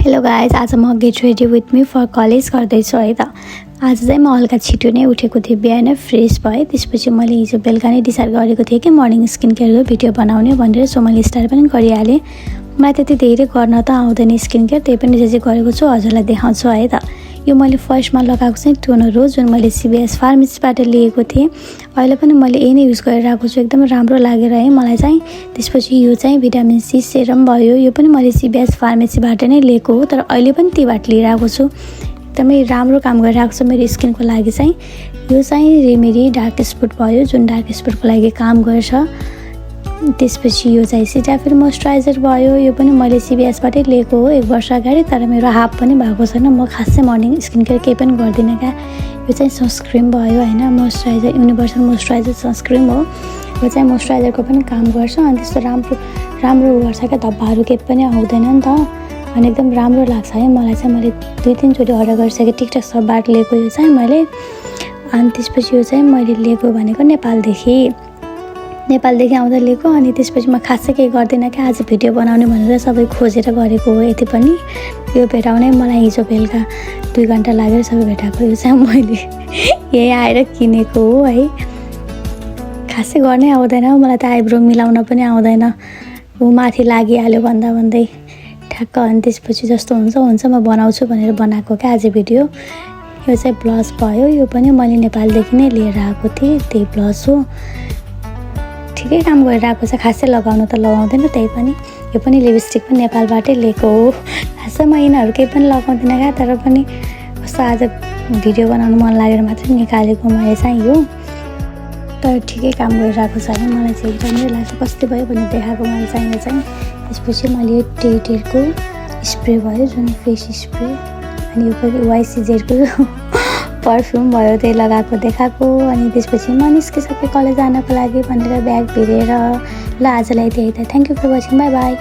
Hello guys, आज म get ready with me for college गर्दैछु है त। आज चाहिँ म हल्का छिटो नै उठेको थिएँ, बिहान फ्रेस भएँ। त्यसपछि मैले हिजो बेलुका नै डिसाइड गरेको थिएँ कि मर्निङ स्किन केयरको भिडियो बनाउने भनेर। सो मैले स्टार्ट पनि गरिहालेँ। मलाई त्यति धेरै गर्न त आउँदैन स्किन केयर, त्यही पनि जे गरेको छु हजुरलाई देखाउँछु है त। यो मैले फर्स्टमा लगाएको चाहिँ टोनर हो, जुन मैले CVS फार्मेसीबाट लिएको थिएँ। अहिले पनि मैले यही नै युज गरिरहेको छु, एकदम राम्रो लागेर है मलाई चाहिँ। त्यसपछि यो चाहिँ भिटामिन C सेरम भयो, यो पनि मैले CVS फार्मेसीबाट नै लिएको हो, तर अहिले पनि त्यहीबाट लिइरहेको छु। एकदमै राम्रो काम गरिरहेको छ मेरो स्किनको लागि चाहिँ। यो चाहिँ रेमेडी डार्क स्पट भयो, जुन डार्क स्पटको लागि काम गर्छ। त्यसपछि यो चाहिँ सिटाफिल मोइस्चराइजर भयो, यो पनि मैले CVSबाटै लिएको हो 1 वर्ष अगाडि, तर मेरो हाफ पनि भएको छैन। म खासै मर्निङ स्किन केयर केही पनि गर्दिनँ क्या। यो चाहिँ सनस्क्रिन भयो होइन, मोइस्चराइजर, युनिभर्सल मोइस्चराइजर सनस्क्रिन हो। यो चाहिँ मोइस्चराइजरको पनि काम गर्छ अनि त्यस्तो राम्रो गर्छ क्या, धब्बाहरू केही पनि आउँदैन नि त। अनि एकदम राम्रो लाग्छ है मलाई चाहिँ। मैले 2-3 चोटि अर्डर गरिसकेँ, टिकटक सबबाट लिएको यो चाहिँ मैले। अनि त्यसपछि यो चाहिँ मैले लिएको भनेको नेपालदेखि आउँदा लिएको। अनि त्यसपछि म खासै केही गर्दिनँ क्या, आज भिडियो बनाउने भनेर सबै खोजेर गरेको हो। यति पनि यो भेटाउनै मलाई हिजो बेलुका 2 घन्टा लागेर सबै भेटाएको। यो चाहिँ मैले यही आएर किनेको हो है। खासै गर्नै आउँदैन मलाई त, आइब्रो मिलाउन पनि आउँदैन, ऊ माथि लागिहाल्यो भन्दै ठ्याक्क। अनि त्यसपछि जस्तो हुन्छ म बनाउँछु भनेर बनाएको क्या आज भिडियो। यो चाहिँ ब्लस भयो, यो पनि मैले नेपालदेखि नै लिएर आएको थिएँ, त्यही ब्लस हो। ठिकै काम गरिरहेको छ, खासै लगाउनु त लगाउँदैन, त्यही पनि। यो पनि लिपस्टिक पनि नेपालबाटै लिएको हो। खासै म यिनीहरू केही पनि लगाउँदिनँ क्या, तर पनि कस्तो आज भिडियो बनाउनु मन लागेर मात्रै निकालेको मैले चाहिँ यो। तर ठिकै काम गरिरहेको छ है, मलाई चाहिँ राम्रै लाग्छ। कस्तो भयो भने देखाएको मैले चाहिँ यो चाहिँ। त्यसपछि मैले टेटेरको स्प्रे भयो, जुन फेस स्प्रे, अनि यो पनि YCZको पर्फ्युम भयो, त्यही लगाएको देखाएको। अनि त्यसपछि म निस्किसकेँ कलेज जानको लागि भनेर ब्याग भिरेर। ल आजलाई त्यही त, thank you for watching, bye by.